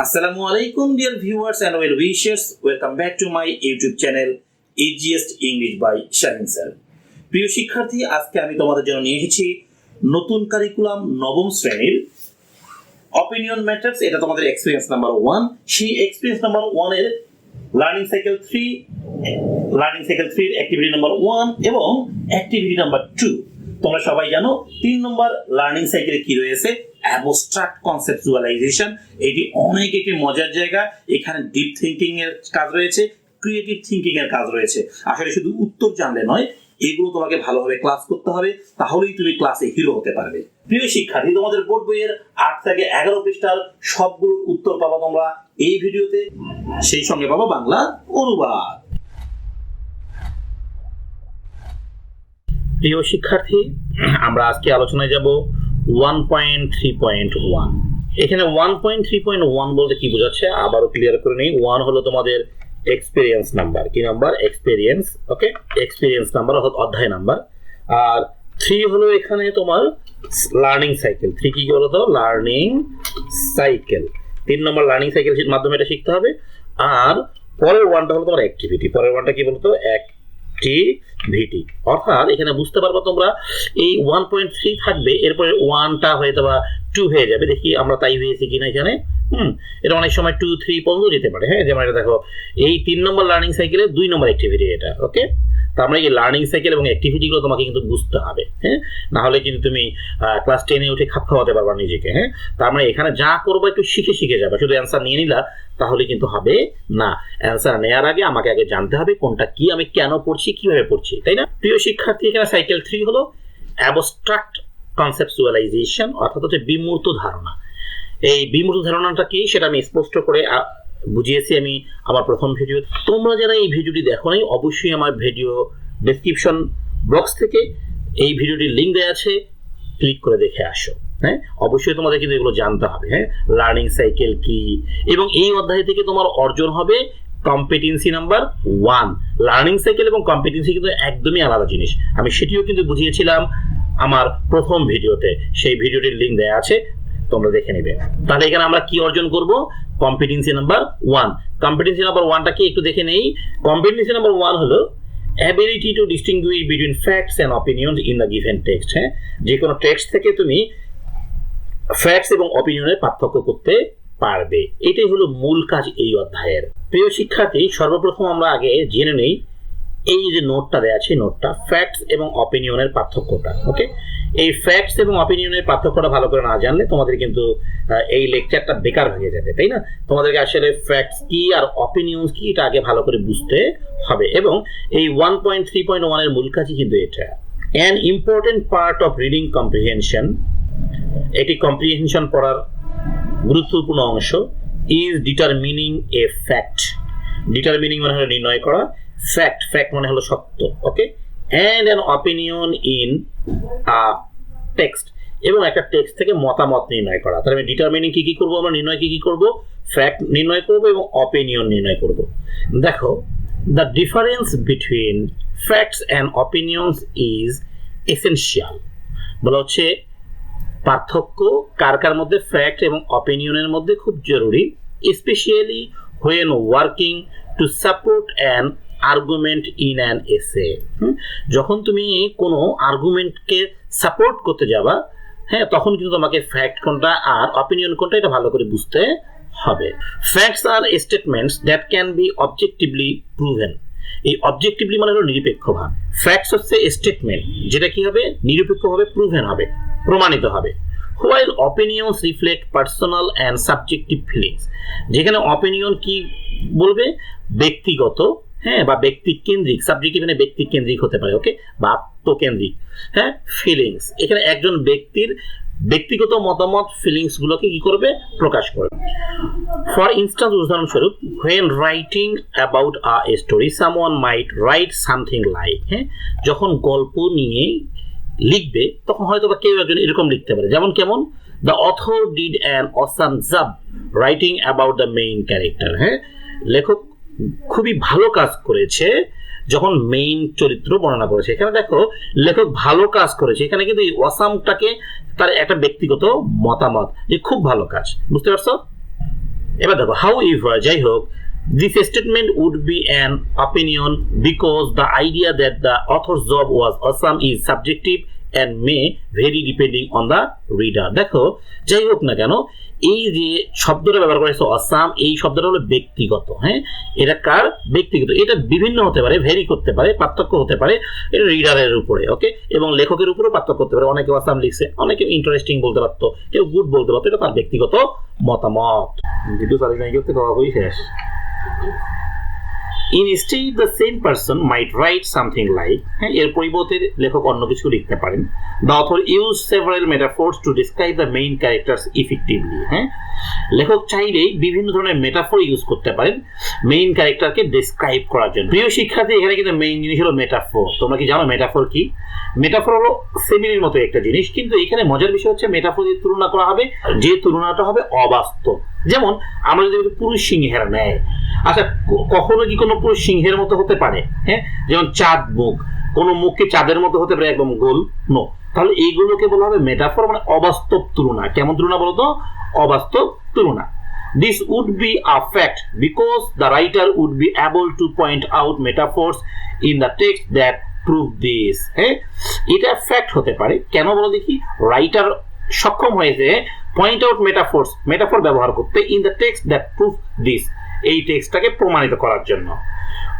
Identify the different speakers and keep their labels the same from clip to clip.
Speaker 1: Assalamu alaikum dear viewers and well wishers. Welcome back to my YouTube channel ICSE English by Shahin sir. প্রিয় শিক্ষার্থী, আজকে আমি তোমাদের জন্য নিয়ে এসেছি নতুন কারিকুলাম নবম শ্রেণীর অপিনিয়ন ম্যাটার্স। এটা তোমাদের এক্সপেরিয়েন্স নাম্বার 1। সেই এক্সপেরিয়েন্স নাম্বার 1 এর লার্নিং সাইকেল 3 এর অ্যাক্টিভিটি নাম্বার 1 এবং অ্যাক্টিভিটি নাম্বার 2। তোমরা সবাই জানো 3 নম্বর লার্নিং সাইকেলে কি রয়েছে, অ্যাবস্ট্রাক্ট কনসেপচুয়ালাইজেশন। এটি অনেক একটি মজার জায়গা। এখানে ডিপ থিংকিং এর কাজ রয়েছে, ক্রিয়েটিভ থিংকিং এর কাজ রয়েছে। আসলে শুধু উত্তর জানলে নয়, এগুলো তোমাকে ভালোভাবে ক্লাস করতে হবে, তাহলেই তুমি ক্লাসে হিরো হতে পারবে। প্রিয় শিক্ষার্থী, তোমাদের বোর্ড বইয়ের 8 থেকে 11 পৃষ্ঠার সবগুলোর উত্তর পাবা তোমরা এই ভিডিওতে, সেই সঙ্গে পাবা বাংলা অনুবাদ। প্রিয় শিক্ষার্থী, আমরা আজকে আলোচনায় যাব 1.3.1। এখানে 1.3.1 বলতে কি বোঝাচ্ছে আবারও ক্লিয়ার করে নেই। 1 হলো তোমাদের এক্সপেরিয়েন্স নাম্বার। কি নাম্বার? এক্সপেরিয়েন্স। ওকে, এক্সপেরিয়েন্স নাম্বার অর্থাৎ অধ্যায় নাম্বার। আর 3 হলো এখানে তোমার লার্নিং সাইকেল। 3 কি বলো তো? Learning cycle. 3 নম্বর লার্নিং সাইকেলের মাধ্যমে এটা শিখতে হবে। আর পরের 1টা হলো তোমার অ্যাক্টিভিটি। পরের 1টা কি বলতো? অ্যাক্টিভিটি। অর্থাৎ এখানে বুঝতে পারবো তোমরা এই 1.3 থাকবে, এরপরে 1টা হয়তো বা 2 হয়ে যাবে। দেখি আমরা তাই হয়েছি কিনা এখানে। এটা অনেক সময় 2, 3 পর্যন্ত যেতে পারে। হ্যাঁ, যেমন এটা দেখো, এই 3 নম্বর লার্নিং সাইকেলে 2 নম্বর অ্যাক্টিভিটি এটা। ওকে, তার মানে এই লার্নিং সাইকেল এবং অ্যাক্টিভিটিগুলো তোমাকে কিন্তু বুঝতে হবে। হ্যাঁ, না হলে কিন্তু তুমি ক্লাস 10-এ উঠে খাপ খাওয়াতে পারবা নিজেকে। হ্যাঁ, তার মানে এখানে যা করবো একটু শিখে যাবে। শুধু অ্যান্সার নিয়ে নিলা তাহলে কিন্তু হবে না। অ্যান্সার নেওয়ার আগে আমাকে আগে জানতে হবে কোনটা কি, আমি কেন পড়ছি, কিভাবে পড়ছি, তাই না? প্রিয় শিক্ষার্থী, এখানে সাইকেল 3 হলো অ্যাবস্ট্রাক্ট কনসেপচুয়ালাইজেশন, অর্থাৎ হচ্ছে বিমূর্ত ধারণা। এই বিমূর্ত ধারণাটা কি সেটা আমি স্পষ্ট করে বুঝিয়েছি আমি আমার প্রথম ভিডিও। তোমরা যারা এই ভিডিওটি দেখো নাই, অবশ্যই আমার ভিডিও ডেসক্রিপশন বক্স থেকে এই ভিডিওটির লিঙ্ক দেওয়া আছে, ক্লিক করে দেখে আসো। হ্যাঁ, অবশ্যই তোমাদের কিন্তু এগুলো জানতে হবে। হ্যাঁ, লার্নিং সাইকেল কি, এবং এই অধ্যায় থেকে তোমার অর্জন হবে কম্পিটেন্সি নাম্বার 1। লার্নিং সাইকেল এবং কম্পিটেন্সি কিন্তু একদমই আলাদা জিনিস। আমি সেটিও কিন্তু বুঝিয়েছিলাম আমার প্রথম ভিডিওতে, সেই ভিডিওটির লিঙ্ক দেওয়া আছে, তোমরা দেখে নেবে। তাহলে এখানে আমরা কি অর্জন করব? Competency number 1। কম্পিটেন্সি নাম্বার 1টা কি একটু দেখে নেই। কম্পিটেন্সি নাম্বার 1 হলো ability to distinguish between facts and opinions in the given text। হ্যাঁ, যে কোনো টেক্সট থেকে তুমি ফ্যাক্টস এবং অপিনিয়নের পার্থক্য করতে পারবে। এটাই হলো মূল কাজ এই অধ্যায়ের। প্রিয় শিক্ষার্থী, সর্বপ্রথম আমরা আগে জেনে নেই এই যে নোটটা দেওয়া আছে, নোটটা ফ্যাক্টস এবং অপিনিয়নের পার্থক্যটা। ওকে, এই ফ্যাক্টস এবং অপিনিয়নের পার্থক্যটা ভালো করে না জানলে তোমাদের কিন্তু এই লেকচারটা বেকার হয়ে যাবে, তাই না? তোমাদেরকে আসলে ফ্যাক্টস কি আর অপিনিয়নস কি এটা আগে ভালো করে বুঝতে হবে। এবং এই 1.3.1 এর মূল কাজই কিন্তু এটা। An important part of reading comprehension, এটি কম্প্রিহেনশন পড়ার গুরুত্বপূর্ণ অংশ, is determining a fact. Determining মানে হলো নির্ণয় করা, ফ্যাক্ট মানে হলো সত্য। Okay, and an opinion in a text, এবং একটা টেক্সট থেকে মতামত নির্ণয় করা। তাহলে আমি ডিটারমিনিং কি করবো, আমরা নির্ণয় কি করবো? ফ্যাক্ট নির্ণয় করবো এবং অপিনিয়ন নির্ণয় করবো। দেখো, the difference between facts and অপিনিয়নস is essential. বলা হচ্ছে পার্থক্য কার মধ্যে? ফ্যাক্ট এবং অপিনিয়নের মধ্যে খুব জরুরি, specially when working to support an argument in an essay. যখন তুমি কোনো আর্গুমেন্টকে সাপোর্ট করতে যাবা, হ্যাঁ, তখন কিন্তু তোমাকে ফ্যাক্ট কোনটা আর অপিনিয়ন কোনটা এটা ভালো করে বুঝতে হবে। ফ্যাক্টস আর statements that can be objectively proven. এই অবজেক্টিভলি মানে হলো নিরপেক্ষভাবে। ফ্যাক্টস হচ্ছে স্টেটমেন্ট যেটা কি হবে? নিরপেক্ষভাবে প্রুভেন হবে, প্রমাণিত হবে। While অপিনিয়নস reflect personal and subjective feelings, যেখানে অপিনিয়ন কি বলবে? ব্যক্তিগত, হ্যাঁ, বা ব্যক্তি কেন্দ্রিক। সাবজেক্টিভ মানে ব্যক্তি কেন্দ্রিক হতে পারে, ওকে, বা আত্মকেন্দ্রিক। হ্যাঁ, ফিলিংস, এখানে একজন ব্যক্তির ব্যক্তিগত মতামত, ফিলিংস গুলোকে কি করবে? প্রকাশ করবে। ফর ইনস্ট্যান্স, উদাহরণস্বরূপ, when writing about a story someone might write something like, হ্যাঁ, যখন গল্প নিয়ে লিখবে তখন হয়তো বা কেউ একজন এরকম লিখতে পারে, যেমন কেমন? The author did an awesome job writing about the main character. হ্যাঁ, লেখক খুবই ভালো কাজ করেছে যখন মেইন চরিত্র বর্ণনা করেছে। এখানে দেখো, লেখক ভালো কাজ করেছে, এখানে কিন্তু এই অসামটাকে তার একটা ব্যক্তিগত মতামত যে খুব ভালো কাজ। বুঝতে পারছো? এবার দেখো however যাই হোক this statement would be an opinion because the idea that the author's job was awesome is subjective and may vary depending on the reader. দেখো যাই হোক না কেন এই যে শব্দটা ব্যবহার করেছে awesome, এই শব্দটা হলো ব্যক্তিগত। হ্যাঁ, এটা কার ব্যক্তিগত, এটা বিভিন্ন হতে পারে, ভেরি করতে পারে, পার্থক্য হতে পারে, এটা রিডারের উপরে, ওকে, এবং লেখকের উপরেও পার্থক্য করতে পারে। অনেকে awesome লিখছে, অনেকে ইন্টারেস্টিং বলতে পারতো, কেউ গুড বলতে পারতো, এটা তার ব্যক্তিগত মতামত। ভিডিও চালিয়ে নাই করতে খাওয়া হয়ে শেষ। Instead, the same person might write something like, এর পরিবর্তে লেখক অন্য কিছু লিখতে পারেন, the author used several metaphors to describe the main characters effectively. লেখক চাইলেই বিভিন্ন ধরনের মেটাফর ইউজ করতে পারেন মেইন ক্যারেক্টারকে ডেসক্রাইব করার জন্য। প্রিয় শিক্ষার্থী, এখানে কিন্তু মেইন জিনিস হলো মেটাফর। তোমরা কি জানো মেটাফর কি? মেটাফর হলো সেমিলির মতো একটা জিনিস, কিন্তু এখানে মজার বিষয় হচ্ছে মেটাফর দিয়ে তুলনা করা হবে, যে তুলনাটা হবে অবাস্তব। যেমন আমরা যদি পুরুষ সিংহের নেয়, আচ্ছা কখনো কি কোনো পুরুষ সিংহের মতো হতে পারে? হ্যাঁ, যেমন চাঁদ মুখ, কোনো মুখকে চাঁদের মতো হতে পারে একদম গোল? নো। তাহলে এইগুলোকে বলা হবে মেটাফর, মানে অবাস্তব তুলনা। কেমন তুলনা বলো তো? অবাস্তব তুলনা। This would be a fact because the writer would be able to point out metaphors in the text that prove this. হ্যাঁ, এটা ফ্যাক্ট হতে পারে। কেন বলো দেখি? রাইটার সক্ষম হয়েছে পয়েন্ট আউট মেটাফোর্স, মেটাফর ব্যবহার করতে, in the text that prove this, এই টেক্সটটাকে প্রমাণিত করার জন্য।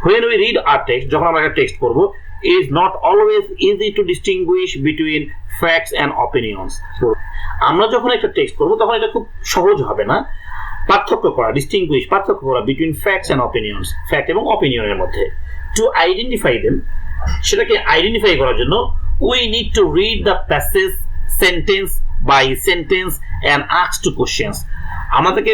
Speaker 1: When we read a text, যখন আমরা একটা টেক্সট পড়বো, is not always easy to distinguish between facts and opinions. আমরা যখন একটা টেক্সট পড়বো তখন এটা খুব সহজ হবে না পার্থক্য করা, ডিস্টিংগুইশ, পার্থক্য করা between facts and opinions, fact এবং অপিনিয়নের মধ্যে। টু আইডেন্টিফাই দেম, সেটাকে আইডেন্টিফাই করার জন্য we need to read the passage sentence by sentence and ask two questions. আমাদেরকে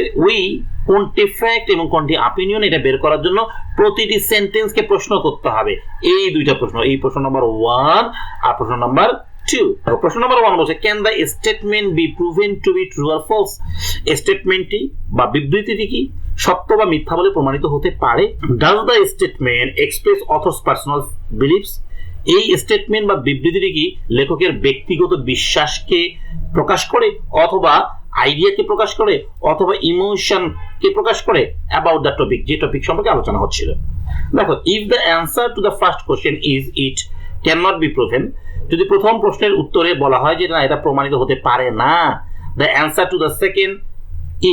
Speaker 1: কোনটি ফ্যাক্ট এবং কোনটি অপিনিয়ন এটা বের করার জন্য প্রতিটি সেন্টেন্সকে প্রশ্ন করতে হবে। এই দুইটা প্রশ্ন, এই প্রশ্ন নাম্বার 1 আর প্রশ্ন নাম্বার 2। প্রশ্ন নাম্বার 1 বলছে, can the statement be proven to be true or false? স্টেটমেন্টটি বা বিবৃতিটি কি সত্য বা মিথ্যা বলে প্রমাণিত হতে পারে? Does the statement express author's personal beliefs? এই স্টেটমেন্ট বা বিবৃতিটি কি লেখকের ব্যক্তিগত বিশ্বাসকে প্রকাশ করে, অথবা আইডিয়াকে প্রকাশ করে, অথবা ইমোশনকে প্রকাশ করে অ্যাবাউট দ্য টপিক, যে টপিক সম্পর্কে আলোচনা হচ্ছিল। দেখো, if the answer to the first question is it can not be proven, যদি প্রথম প্রশ্নের উত্তরে বলা হয় যে না এটা প্রমাণিত হতে পারে না, the answer to the second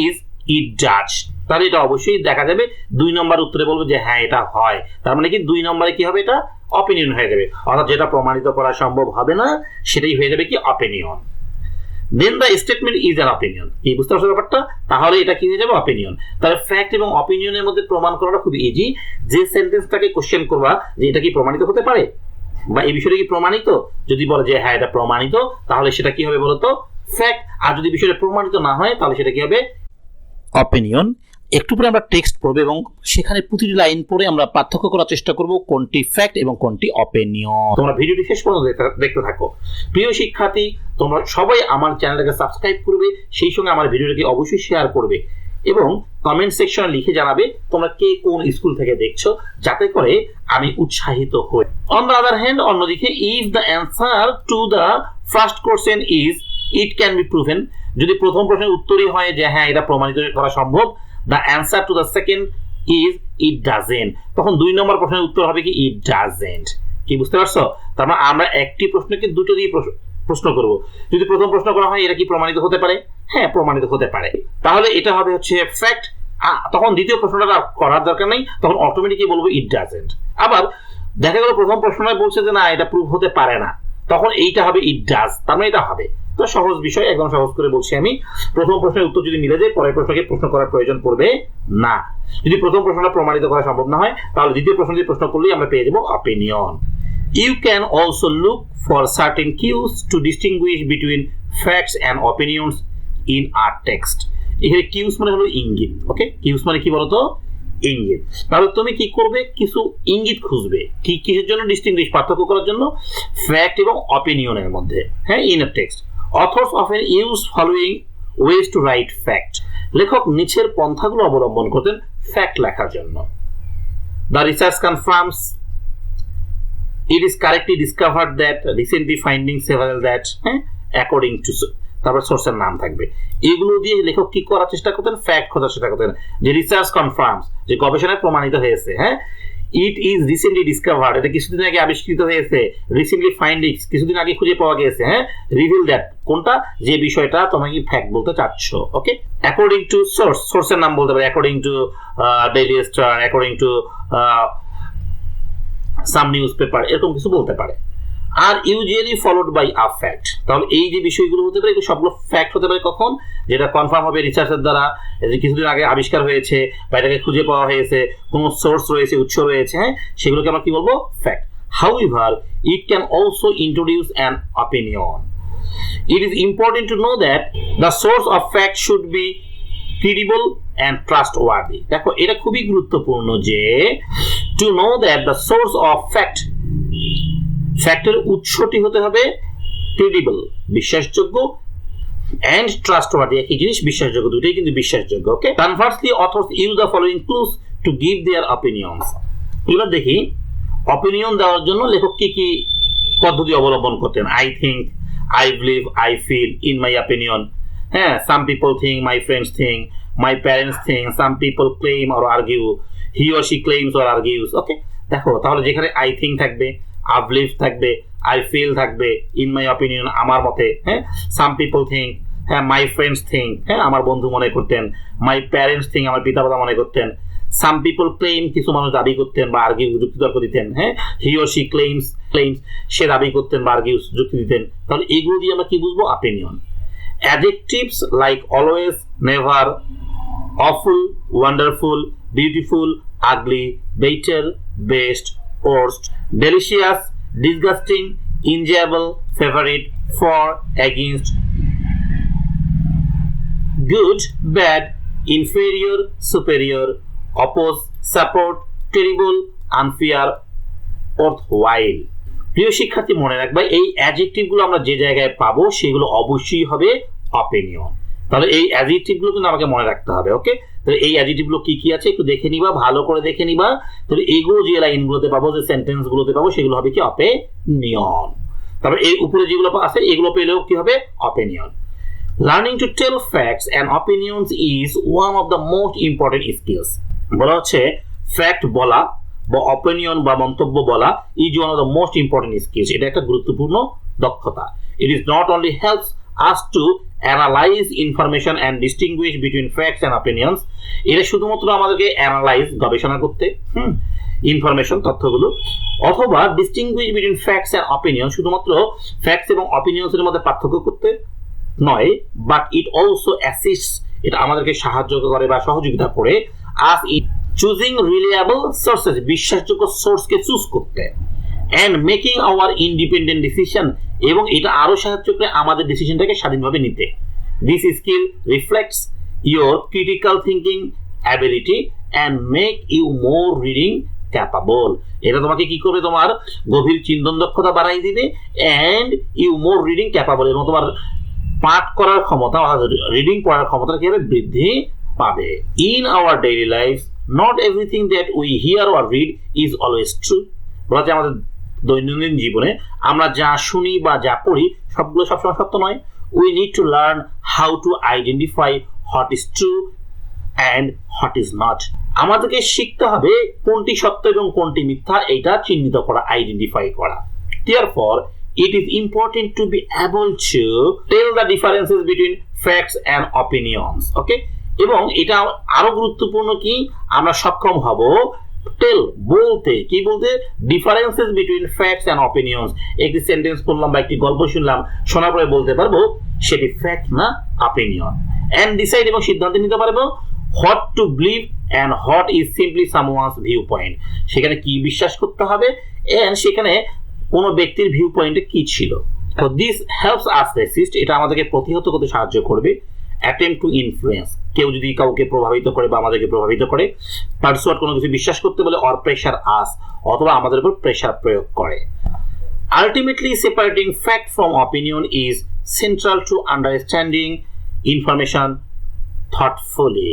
Speaker 1: is it does, তাহলে এটা অবশ্যই দেখা যাবে 2 নম্বর উত্তরে বলবো যে হ্যাঁ এটা হয়। তার মানে কি 2 নম্বরে কি হবে? এটা অপিনিয়ন হয়ে যাবে, অর্থাৎ যেটা প্রমাণিত করা সম্ভব হবে না সেটাই হয়ে যাবে কি opinion. Then the statement is an opinion, এই বুঝতে পারছো ব্যাপারটা? তাহলে এটা কি হয়ে যাবে? অপিনিয়ন। তাহলে ফ্যাক্ট এবং অপিনিয়নের মধ্যে প্রমাণ করাটা খুব ইজি। যে সেন্টেন্সটাকে কোশ্চেন করবা যে এটা কি প্রমাণিত হতে পারে বা এই বিষয়টা কি প্রমাণিত, যদি বলে যে হ্যাঁ এটা প্রমাণিত, তাহলে সেটা কি হবে বলতো? ফ্যাক্ট। আর যদি বিষয়টা প্রমাণিত না হয় তাহলে সেটা কি হবে? অপিনিয়ন। একটু পরে আমরা টেক্সট পড়বো এবং সেখানে প্রতিটি লাইন পড়ে আমরা পার্থক্য করার চেষ্টা করব কোনটি ফ্যাক্ট এবং কোনটি অপিনিয়ন। তোমরা ভিডিওটি শেষ পর্যন্ত দেখতে থাকো। প্রিয় শিক্ষার্থী, তোমরা সবাই আমার চ্যানেলটাকে সাবস্ক্রাইব করবে, সেই সঙ্গে আমার ভিডিওটাকে অবশ্যই শেয়ার করবে এবং কমেন্ট সেকশনে লিখে জানাবে তোমরা কে কোন স্কুল থেকে দেখছো, যাতে করে আমি উৎসাহিত হই। অন দ্য আদার হ্যান্ড, অন্যদিকে, if the answer to the first question is it can be proven, যদি প্রথম প্রশ্নের উত্তরই হয় যে হ্যাঁ এটা প্রমাণিত করা সম্ভব, the answer to the second is it doesn't, তখন 2 নম্বর প্রশ্নের উত্তর হবে কি it doesn't। কি বুঝতে পারছো? তার মানে আমরা একটি প্রশ্নকে দুটো দিয়ে প্রশ্ন করব। যদি প্রথম প্রশ্ন করা হয় এটা কি প্রমাণিত হতে পারে? হ্যাঁ প্রমাণিত হতে পারে, তাহলে এটা হবে হচ্ছে ফ্যাক্ট। তখন দ্বিতীয় প্রশ্নটা করার দরকার নেই, তখন অটোমেটিকলি বলবো it doesn't। আবার দেখা গেল প্রথম প্রশ্নটাই বলছে যে না এটা প্রুভ হতে পারে না, তখন এইটা হবে it does, তার মানে এটা হবে। তো সহজ বিষয়, একদম সহজ করে বলছি আমি। প্রথম প্রশ্নের উত্তর যদি মিলে যায় পরের প্রশ্নকে প্রশ্ন করার প্রয়োজন পড়বে না। যদি প্রথম প্রশ্নটা প্রমাণিত করা সম্ভব না হয় তাহলে দ্বিতীয় প্রশ্ন দিয়ে প্রশ্ন করলেই আমরা পেয়ে যাব opinion. You can also look for certain cues to distinguish between facts and opinions in a text. এখানে কিউজ মানে হলো ইঙ্গিত, ওকে? কিউজ মানে কি বলতো? ইঙ্গিত। তাহলে তুমি কি করবে? কিছু ইঙ্গিত খুঁজবে। কি কিসের জন্য? ডিস্টিংগুইশ, পার্থক্য করার জন্য ফ্যাক্ট এবং অপিনিয়নের মধ্যে, হ্যাঁ, in a text. Authors often use following ways to write fact. লেখক নিচের পন্থাগুলো অবলম্বন করতেন ফ্যাক্ট লেখার জন্য। The research confirms it is correctly discovered that recently finding several that according to, তারপর সোর্সের নাম থাকবে। এগুলো দিয়ে লেখক কি করার চেষ্টা করতেন, ফ্যাক্ট খোঁজার চেষ্টা করতেন, যে রিসার্চ কনফার্মস, যে গবেষণায় প্রমাণিত হয়েছে, হ্যাঁ, ইট ইজ রিসেন্টলি ডিসকভার্ড, এটা কিছুদিন আগে আবিষ্কৃত হয়েছে, রিসেন্টলি ফাইন্ডিংস, কিছুদিন আগে খুঁজে পাওয়া গেছে, হ্যাঁ, রিভিল দ্যাট, কোনটা, যে বিষয়টা তোমাকে ফ্যাক্ট বলতে চাচ্ছ। ওকে, অ্যাকর্ডিং টু সোর্স, সোর্সের নাম বলতে পারে, according to Daily Star, according to some newspaper, এরকম কিছু বলতে পারে। আর usually followed by a fact, তাহলে এই যে বিষয়গুলো হতে পারে এগুলো সবগুলো ফ্যাক্ট হতে পারে কখন, যেটা কনফার্ম হবে রিসার্চের দ্বারা, যে কিছুদিন আগে আবিষ্কার হয়েছে বা এটাকে খুঁজে পাওয়া হয়েছে, কোনো সোর্স রয়েছে, উৎস রয়েছে, হ্যাঁ, সেগুলোকে আমরা কি বলবো, fact. However, it can also introduce an opinion. It is important to know that the source of fact should be credible and trustworthy. দেখো এটা খুবই গুরুত্বপূর্ণ যে to know that the source of fact, ফ্যাক্টের উৎসটি হতে হবে ক্রেডিবল, বিশ্বাসযোগ্য, and trustworthy, একই জিনিস, বিশ্বাসযোগ্য, দুটোই কিন্তু বিশ্বাসযোগ্য। ওকে, conversely authors use the following clues to give their opinions. এবার দেখি অপিনিয়ন দেওয়ার জন্য লেখক কি কি পদ্ধতি অবলম্বন করতেন। I think, I believe, I feel, in my opinion, হ্যাঁ, some people think, my friends think, my parents think, some people claim or argue, he or she claims or argues. Okay, দেখো তাহলে যেখানে আই থিঙ্ক থাকবে, I believe থাকবে, I feel থাকবে, in my opinion আমার মতে, হ্যাঁ, সাম পিপল থিঙ্ক, হ্যাঁ, মাই ফ্রেন্ডস থিঙ্ক, হ্যাঁ, আমার বন্ধু মনে করতেন, মাই প্যারেন্টস থিঙ্ক, আমার পিতামাতা মনে করতেন, সাম পিপল ক্লেম, কিছু মানুষ দাবি করতেন বা আর্গিউ, যুক্তিতর্ক দিতেন, হ্যাঁ, হি অর শি ক্লেমস, সে দাবি করতেন বা আর্গিউ, যুক্তি দিতেন। তাহলে এইগুলো দিয়ে আমরা কি বুঝবো, opinion. Adjectives like always, never, awful, wonderful, beautiful, ugly, better, best, worst, delicious, disgusting, enjoyable, favorite, for, against, good, bad, inferior, superior, oppose, support, terrible, unfair, worthwhile. প্রিয় শিক্ষার্থী মনে রাখবা, এই অ্যাডজেক্টিভ গুলো আমরা যে জায়গায় পাবো সেগুলো অবশ্যই হবে অপিনিয়ন। তাহলে এই অ্যাডজেক্টিভ গুলো কিন্তু আমাকে মনে রাখতে হবে। ওকে, তাহলে এই অ্যাডজেক্টিভ গুলো কি কি আছে একটু দেখে নিবা, ভালো করে দেখে নিবা। তাহলে এইগুলো যে লাইন গুলোতে পাবো, যে সেন্টেন্স গুলোতে পাবো, সেগুলো হবে কি, অপিনিয়ন। তারপরে এই উপরে যেগুলো আছে এগুলো পেলেও কি হবে, opinion. Learning to tell facts and opinions is one of the most important skills. বলা হচ্ছে ফ্যাক্ট বলা বা অপিনিয়ন বা মন্তব্য বলা is one of the most important skills. এটা একটা গুরুত্বপূর্ণ দক্ষতা। It is not only helps us to analyze information and distinguish between facts and opinions. এটা শুধুমাত্র আমাদেরকে অ্যানালাইজ, গবেষণা করতে, ইনফরমেশন, তথ্যগুলো, অথবা distinguish between facts and opinion, শুধুমাত্র ফ্যাক্টস এবং অপিনিয়ন্সের মধ্যে পার্থক্য করতে নয়, বাট ইট অলসো অ্যাসিস্টস, এটা আমাদেরকে সাহায্য করে বা সহযোগিতা করে us in choosing reliable sources, বিশ্বাসযোগ্য সোর্সকে চুজ করতে, and making our independent decision, এবং এটা আরো সাহায্য করে আমাদের ডিসিশনটাকে স্বাধীনভাবে নিতে। This skill reflects your critical thinking ability and make you more reading capable. এটা তোমাকে কি করবে, তোমার গভীর চিন্তন দক্ষতা বাড়াই দিবে, and you more reading capable, এবং তোমার পাঠ করার ক্ষমতা, রিডিং পড়ার ক্ষমতা কি হবে, বৃদ্ধি পাবে। In our daily life not everything that we here or read is always true. বলা যায় আমাদের দৈনন্দিন জীবনে আমরা যা শুনি বা যা পড়ি সবগুলো সবসময় সত্য নয়। We need to learn how to identify what is true and what is not. আমাদেরকে শিখতে হবে কোনটি সত্য এবং কোনটি মিথ্যা, এটা চিহ্নিত করা, আইডেন্টিফাই করা। Therefore, it is important to be able to tell the differences between facts and opinions. Okay? এবং এটা আরো গুরুত্বপূর্ণ কি, আমরা সক্ষম হব টেল, বলতে, কি বলতে, differences between facts and opinions. একটি সেন্টেন্স পড়লাম বা একটি গল্প শুনলাম, শোনার পরে বলতে পারবো সেটি ফ্যাক্ট না অপিনিয়ন, এন্ড ডিসাইড, এবং সিদ্ধান্ত নিতে পারবো what to believe and what is simply someone's view point, সেখানে কি বিশ্বাস করতে হবে এন্ড সেখানে কোন ব্যক্তির ভিউ পয়েন্টে কি ছিল। তো দিস হেল্পস আস রেসিস্ট, এটা আমাদেরকে প্রতিহত করতে সাহায্য করবে। অ্যাটেম্প টু ইনফ্লুয়েন্স, কেউ যদি কাউকে প্রভাবিত করে বা আমাদেরকে প্রভাবিত করে, পারসুয়াড, কোনো কিছু বিশ্বাস করতে বলে, অর প্রেশার আস, অথবা আমাদের উপর প্রেশার প্রয়োগ করে। Ultimately separating fact from opinion is central to understanding information thoughtfully.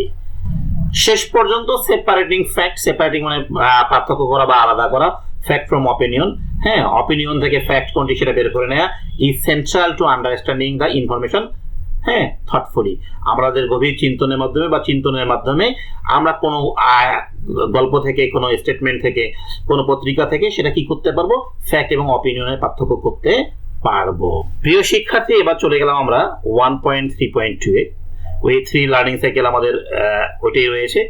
Speaker 1: শেষ পর্যন্ত সেপারেটিং ফ্যাক্ট, সেপারেটিং মানে পার্থক্য করা বা আলাদা করা, ফ্যাক্ট ফ্রম অপিনিয়ন, হ্যাঁ, অপিনিয়ন থেকে ফ্যাক্ট কোনটি সেটা বের করে নেওয়া, is central to understanding the information হ্যাঁ, থটফুলি আমাদের গভীর চিন্তনের মাধ্যমে বা চিন্তনের মাধ্যমে আমরা কোনো গল্প থেকে, কোনো স্টেটমেন্ট থেকে, কোনো পত্রিকা থেকে সেটা কি করতে পারবো, ফ্যাক্ট এবং অপিনিয়নের পার্থক্য করতে পারবো। প্রিয় শিক্ষার্থী, এবার চলে গেলাম আমরা 1.3.2 এ। ওই 3 লার্নিং সাইকেল আমাদের ওইটাই রয়েছে,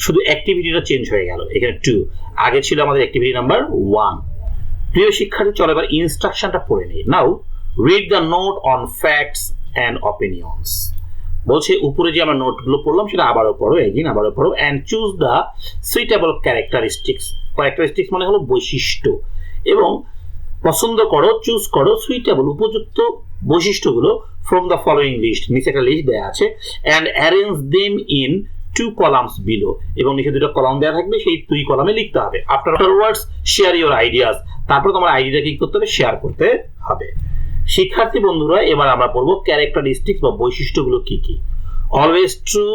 Speaker 1: শুধু অ্যাক্টিভিটিটা চেঞ্জ হয়ে গেল, এখানে 2, আগে ছিল আমাদের অ্যাক্টিভিটি নাম্বার 1। প্রিয় শিক্ষার্থী, চলো এবার ইনস্ট্রাকশনটা পড়ে নিই। Now read the note on facts and opinions. বলছে উপরে যে আমরা নোটগুলো পড়লাম সেটা আবারও পড়ো, একদিন আবারও পড়ো। And choose the suitable characteristics. Characteristics মানে হলো বৈশিষ্ট্য, এবং পছন্দ করো, চুজ করো সুইটেবল উপযুক্ত বৈশিষ্ট্যগুলো ফ্রম দ্য ফলোইং লিস্ট। নিচে একটা লিস্ট দেওয়া আছে। And arrange them in 2 columns below, এবং নিচে 2টা কলাম দেওয়া থাকবে, সেই 2 কলামে লিখতে হবে। Afterwards share your ideas. তারপর তোমার আইডিয়াটা কি করতে হবে, শেয়ার করতে হবে। শিক্ষার্থী বন্ধুরা, এবার আমরা পড়বো ক্যারেক্টারিস্টিক্স বা বৈশিষ্ট্যগুলো কি কি। Always true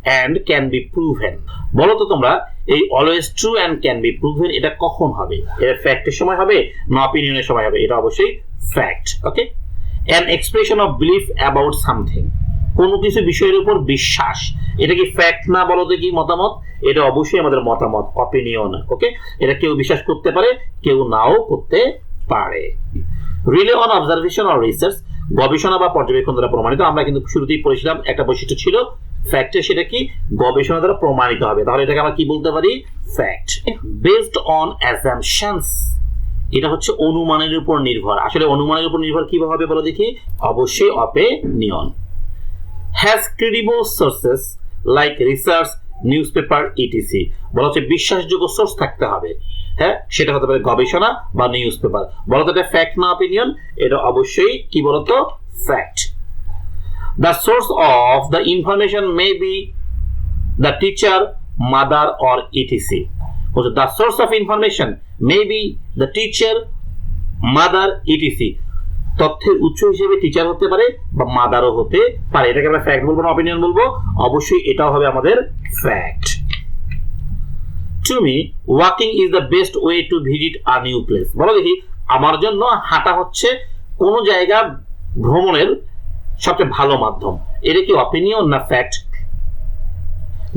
Speaker 1: and can be proven. বলো তো তোমরা, এই always true and can be proven এটা কখন হবে? এটা ফ্যাক্টের সময় হবে না অপিনিয়নের সময় হবে? এটা অবশ্যই fact. Okay. An expression of belief about something. কোনো কিছু বিষয়ের উপর বিশ্বাস, এটা কি ফ্যাক্ট না? বলো তো কি মতামত? এটা অবশ্যই আমাদের মতামত, অপিনিয়ন। ওকে। এটা কেউ বিশ্বাস করতে পারে, কেউ নাও করতে পারে। Rely on observation or research. গবেষণা বা পর্যবেক্ষণ দ্বারা প্রমাণিত। আমরা কিন্তু শুরুতেই পড়েছিলাম একটা বৈশিষ্ট্য ছিল ফ্যাক্টের, সেটা কি গবেষণা দ্বারা প্রমাণিত হবে, তাহলে এটাকে আমরা কি বলতে পারি, ফ্যাক্ট। Based on assumptions. এটা হচ্ছে অনুমানের উপর নির্ভর। আসলে অনুমানের উপর নির্ভর কিভাবে হবে বলো দেখি? অবশ্যই opinion. Has credible sources like research, newspaper, etc. বলা হচ্ছে বিশ্বাসযোগ্য সোর্স থাকতে হবে। হ্যাঁ, সেটা হতে পারে গবেষণা বা নিউজ পেপার। বলতো এটা ফ্যাক্ট না অপিনিয়ন? এটা অবশ্যই কি বলতো, fact. The source of the information may be the teacher, mother or etc. বলছে the source of information may be the teacher, mother, etc. তথ্যের উৎস হিসেবে টিচার হতে পারে বা মাদারও হতে পারে। এটাকে আমরা ফ্যাক্ট বলবো না অপিনিয়ন বলবো? অবশ্যই এটাও হবে আমাদের fact. To me, walking is the best way to visit a new place. বলো দেখি, আমার জন্য হাঁটা হচ্ছে কোন জায়গা ভ্রমণের সবচেয়ে ভালো মাধ্যম। এটা কি অপিনিয়ন না ফ্যাক্ট?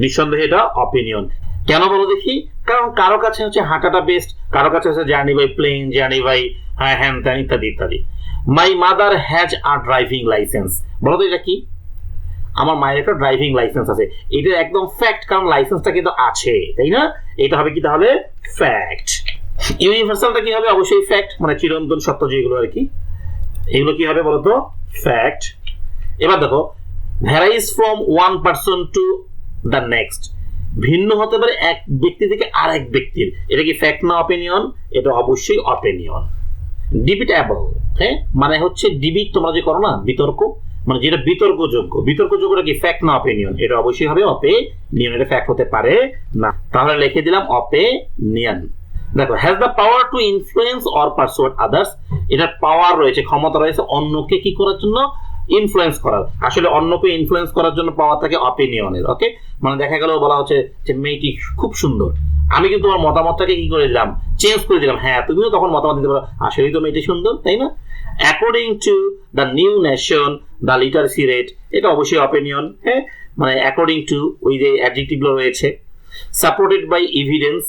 Speaker 1: নিঃসন্দেহে এটা অপিনিয়ন। কেন বলো দেখি? কারণ কারো কাছে হচ্ছে হাঁটাটা বেস্ট, কারো কাছে হচ্ছে journey by plane, journey by হ্যান ত্যান ইত্যাদি ইত্যাদি। My mother has a driving licence. বলো তো এটা কি? আমার মায়ের একটা ড্রাইভিং লাইসেন্স আছে। এটা একদম ফ্যাক্ট, কারণ লাইসেন্সটা কিন্তু আছে, তাই না? এটা হবে কি তাহলে? ফ্যাক্ট। ইউনিভার্সালটা কি হবে? অবশ্যই ফ্যাক্ট, মানে চিরন্তন সত্য যেগুলো আর কি, এগুলো কি হবে বলতো? ফ্যাক্ট। এবার দেখো, ভ্যারাইজ from one person to the next. ভিন্ন হতে পারে এক ব্যক্তি থেকে আরেক ব্যক্তির। এটা কি ফ্যাক্ট না অপিনিয়ন? এটা অবশ্যই অপিনিয়ন। ডিবেটেবল, হ্যাঁ, মানে হচ্ছে ডিবেট তোমরা যে করো না, বিতর্ক, মানে যেটা বিতর্কযোগ্য। বিতর্কযোগ্যটা কি ফ্যাক্ট না অপিনিয়ন? এটা অবশ্যই হবে অপিনিয়ন। এটা ফ্যাক্ট হতে পারে না। তাহলে লিখে দিলাম অপিনিয়ন। দেখো, has the power to influence or persuade others. এটার পাওয়ার রয়েছে, ক্ষমতা রয়েছে অন্যকে কি করার জন্য? ইনফ্লুয়েন্স করার। আসলে অন্যকে ইনফ্লুয়েন্স করার জন্য পাওয়ার থাকে অপিনিয়নের। ওকে, মানে দেখা গেল বলা হচ্ছে যে মেয়েটি খুব সুন্দর, আমি কিন্তু তোমার মতামতটাকে কি করে দিলাম? চেঞ্জ করে দিলাম। হ্যাঁ, তুমিও তখন মতামত দিতে পারো, আসলেই তো মেয়েটি সুন্দর, তাই না? According to the new nation, the literacy rate. এটা অবশ্যই অপিনিয়ন। হ্যাঁ, মানে অ্যাকর্ডিং টু ওই যে অ্যাডজেক্টিভগুলো রয়েছে। Supported by evidence.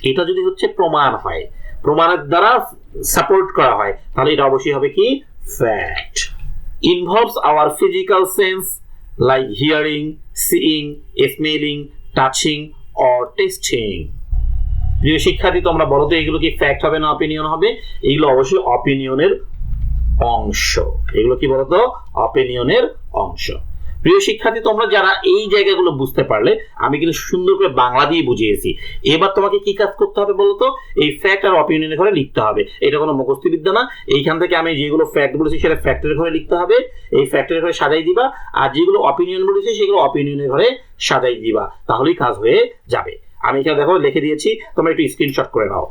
Speaker 1: এটা যদি হচ্ছে প্রমাণ হয়, প্রমাণের দ্বারা সাপোর্ট করা হয়, তাহলে এটা অবশ্যই হবে কি? Fact. Involves our physical sense like hearing, seeing, smelling, touching or tasting. প্রিয় শিক্ষার্থী, তোমরা বলো তো এগুলো কি ফ্যাক্ট হবে না অপিনিয়ন হবে? এগুলো অবশ্যই অপিনিয়নের অংশ। এগুলো কি বলতো? অপিনিয়নের অংশ। প্রিয় শিক্ষার্থী, তোমরা যারা এই জায়গাগুলো বুঝতে পারলে, আমি কিন্তু সুন্দর করে বাংলা দিয়ে বুঝিয়েছি। এবার তোমাকে কি কাজ করতে হবে বলতো? এই ফ্যাক্ট আর অপিনিয়নের ঘরে লিখতে হবে। এটা কোনো মুখস্থ বিদ্যা না। এইখান থেকে আমি যেগুলো ফ্যাক্ট বলেছি সেটা ফ্যাক্টের ঘরে লিখতে হবে, এই ফ্যাক্টের ঘরে সাজাই দিবা। আর যেগুলো অপিনিয়ন বলেছি সেগুলো অপিনিয়নের ঘরে সাজাই দিবা, তাহলেই কাজ হয়ে যাবে। আমি এখানে দেখো লিখে দিয়েছি, তোমরা একটু স্ক্রিনশট করে নাও।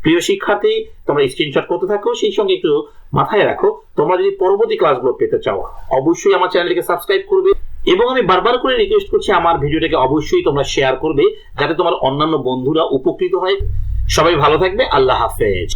Speaker 1: প্রিয় শিক্ষার্থী, তোমরা স্ক্রিনশট করতে থাকো, সেই সঙ্গে একটু মাথায় রাখো, তোমরা যদি পরবর্তী ক্লাসগুলো পেতে চাও অবশ্যই আমার চ্যানেলটিকে সাবস্ক্রাইব করবে, এবং আমি বারবার করে রিকোয়েস্ট করছি আমার ভিডিওটাকে অবশ্যই তোমরা শেয়ার করবে, যাতে তোমার অন্যান্য বন্ধুরা উপকৃত হয়। সবাই ভালো থাকবে। আল্লাহ হাফেজ।